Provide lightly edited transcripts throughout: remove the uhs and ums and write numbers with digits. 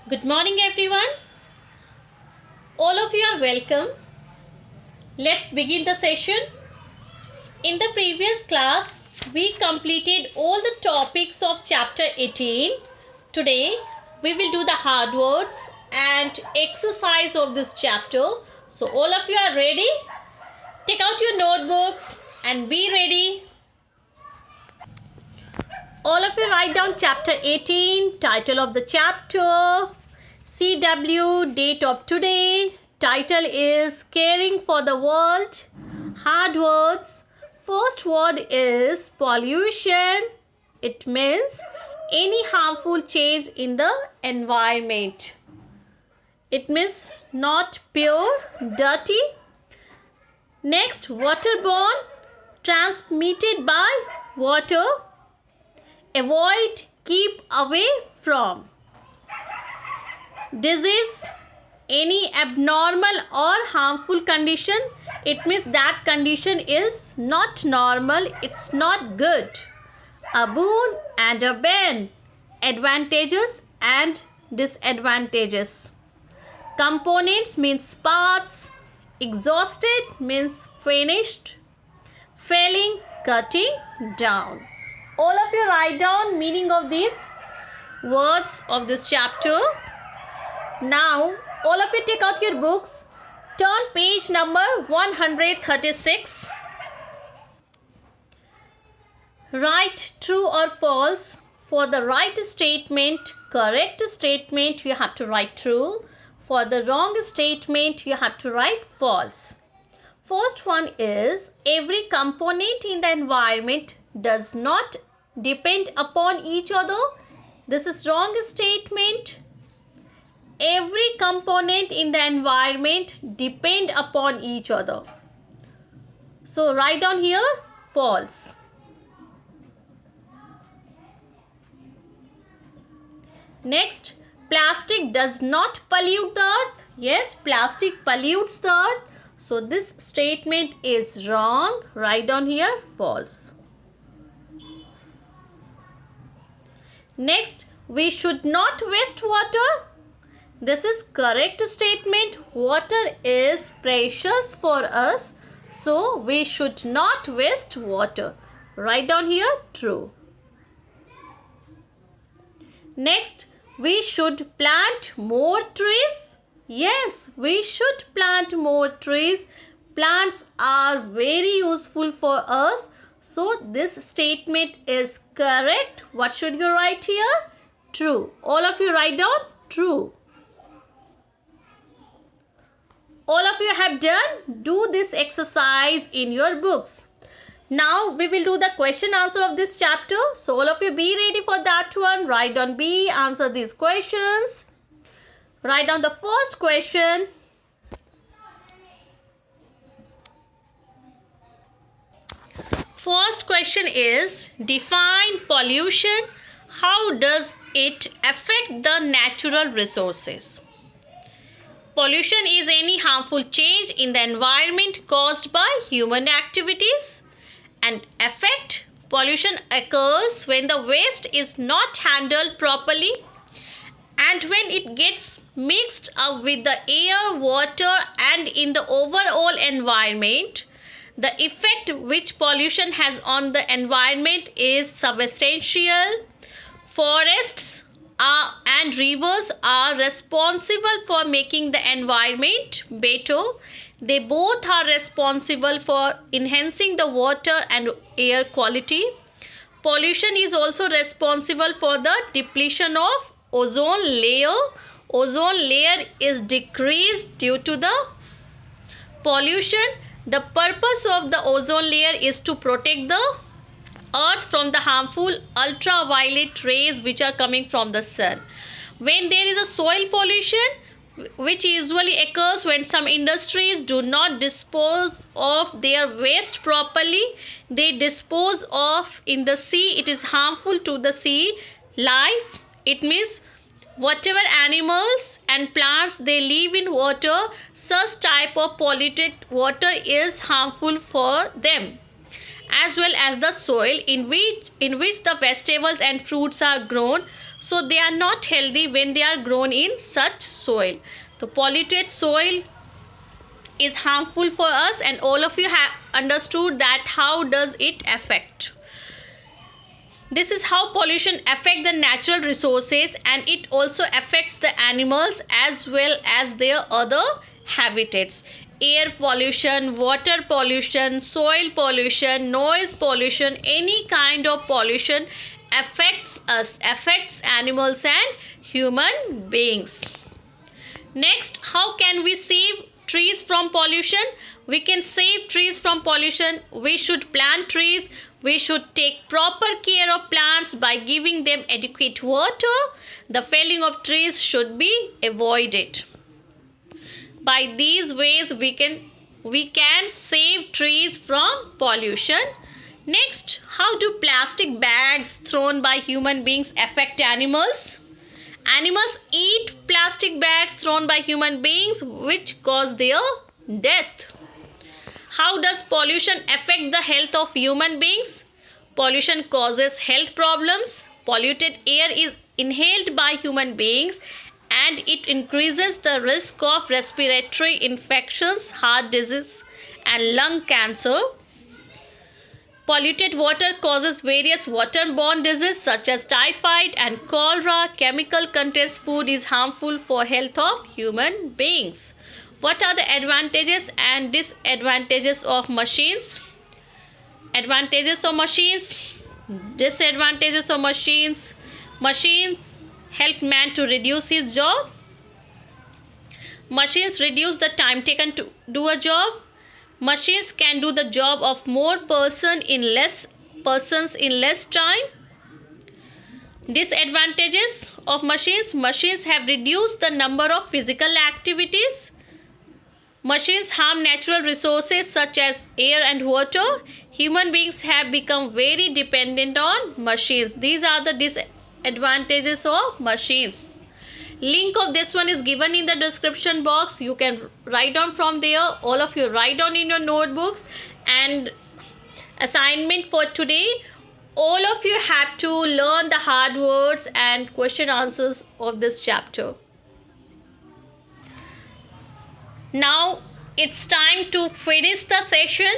Good morning, everyone. All of you are welcome. Let's begin the session. In the previous class, we completed all the topics of chapter 18. Today, we will do the hard words and exercise of this chapter. So, all of you are ready? Take out your notebooks and be ready. All of you write down chapter 18, title of the chapter, CW, date of today. Title is Caring for the World. Hard words. First word is pollution. It means any harmful change in the environment. It means not pure, dirty. Next, waterborne, transmitted by water. Avoid, keep away from. Disease, any abnormal or harmful condition. It means that condition is not normal, it's not good. A boon and a bane, advantages and disadvantages. Components means parts. Exhausted means finished. Failing, cutting down. All of you write down meaning of these words of this chapter. Now, all of you take out your books. Turn page number 136. Write true or false. For the right statement, correct statement, you have to write true. For the wrong statement, you have to write false. First one is, every component in the environment does not depend upon each other. This is wrong statement. Every component in the environment depend upon each other. So write down here false. Next, plastic does not pollute the earth. Yes, plastic pollutes the earth. So this statement is wrong. Write down here false. Next, we should not waste water. This is correct statement. Water is precious for us. So we should not waste water. Write down here true. Next, we should plant more trees. Yes, we should plant more trees. Plants are very useful for us. So this statement is correct. What should you write here? True. All of you write down true. All of you have done. Do this exercise in your books. Now we will do the question answer of this chapter. So all of you be ready for that one. Write down B. Answer these questions. Write down the first question. First question is, define pollution. How does it affect the natural resources? Pollution is any harmful change in the environment caused by human activities. And effect, pollution occurs when the waste is not handled properly and when it gets mixed up with the air, water and in the overall environment. The effect which pollution has on the environment is substantial. Forests and rivers are responsible for making the environment better. They both are responsible for enhancing the water and air quality. Pollution is also responsible for the depletion of ozone layer. Ozone layer is decreased due to the pollution. The purpose of the ozone layer is to protect the earth from the harmful ultraviolet rays which are coming from the sun. When there is a soil pollution, which usually occurs when some industries do not dispose of their waste properly, they dispose of in the sea. It is harmful to the sea life. It means whatever animals and plants they live in water, such type of polluted water is harmful for them, as well as the soil in which the vegetables and fruits are grown. so they are not healthy when they are grown in such soil. So polluted soil is harmful for us, and all of you have understood that how does it affect. This is how pollution affects the natural resources, and it also affects the animals as well as their other habitats. Air pollution, water pollution, soil pollution, noise pollution, any kind of pollution affects us, affects animals and human beings. Next, how can we save trees from pollution? We can save trees from pollution. We should plant trees. We should take proper care of plants by giving them adequate water. The felling of trees should be avoided. By these ways we can save trees from pollution. Next, how do plastic bags thrown by human beings affect animals? Animals eat plastic bags thrown by human beings, which cause their death. How does pollution affect the health of human beings? Pollution causes health problems. Polluted air is inhaled by human beings, and it increases the risk of respiratory infections, heart disease, and lung cancer. Polluted water causes various waterborne diseases such as typhoid and cholera. Chemical contained food is harmful for health of human beings. What are the advantages and disadvantages of machines? Advantages of machines, disadvantages of machines. Machines help man to reduce his job. Machines reduce the time taken to do a job. Machines can do the job of more persons in less time. Disadvantages of machines. Machines have reduced the number of physical activities. Machines harm natural resources such as air and water. Human beings have become very dependent on machines. These are the disadvantages of machines. Link of this one is given in the description box. You can write down from there. All of you write down in your notebooks. And assignment for today, all of you have to learn the hard words and question answers of this chapter. Now it's time to finish the session.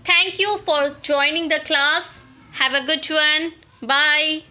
Thank you for joining the class. Have a good one. Bye.